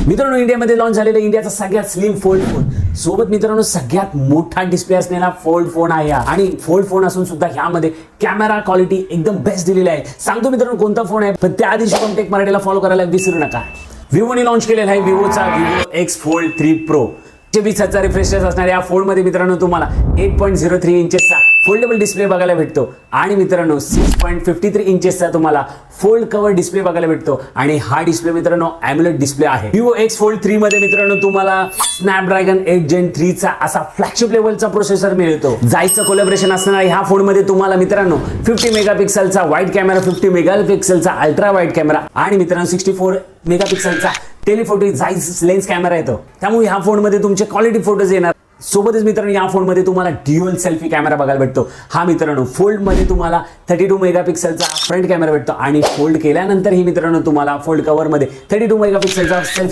मित्रांनो, इंडियामध्ये लॉन्च झालेला इंडियाचा सगळ्यात स्लिम फोल्ड फोन सोबत मित्रांनो सगळ्यात मोठा डिस्प्ले असलेला फोल्ड फोन आहे आणि फोल्ड फोन असून सुद्धा यामध्ये कॅमेरा क्वालिटी एकदम बेस्ट दिलेली आहे. सांगतो मित्रांनो कोणता फोन आहे, पण त्याआधी शुभम टेक मराठीला फॉलो करायला विसरू नका. विवोने लॉन्च केलेला आहे विवोचा Vivo X Fold 3 Pro. 20,000 refresh rate असणाऱ्या या फोनमध्ये मित्रांनो तुम्हाला 8.03 इंचेसचा फोल्डेबल डिस्प्ले बघायला भेटतो आणि मित्रांनो 6.53 इंचेसचा तुम्हाला फोल्ड कव्हर डिस्प्ले बघायला भेटतो आणि हा डिस्प्ले मित्रांनो AMOLED डिस्प्ले आहे. विवो X Fold 3 मध्ये मित्रांनो तुम्हाला स्नॅपड्रॅगन 8 Gen 3 चा असा फ्लॅगशिप लेवलचा प्रोसेसर मिळतो. जायचं कोलॅबोरेशन असणारा ह्या फोनमध्ये तुम्हाला मित्रांनो 50 मेगापिक्सलचा वाईड कॅमेरा, 50 मेगापिक्सलचा अल्ट्रा वाईड कॅमेरा आणि मित्रांनो 64 मेगापिक्सलचा टेलिफोटो जाईस लेन्स कॅमेरा येतो. त्यामुळे ह्या फोनमध्ये तुमचे क्वालिटी फोटोज येणार. सोबतच मित्रांनो या फोनमध्ये तुम्हाला ड्युअल सेल्फी कॅमेरा बघायला भेटतो. हा मित्रांनो फोल्ड मध्ये तुम्हाला 32 मेगापिक्सलचा फ्रंट कॅमेरा भेटतो आणि फोल्ड केल्यानंतर ही मित्रांनो तुम्हाला फोल्ड कव्हर मध्ये 32 मेगापिक्सलचा सेल्फी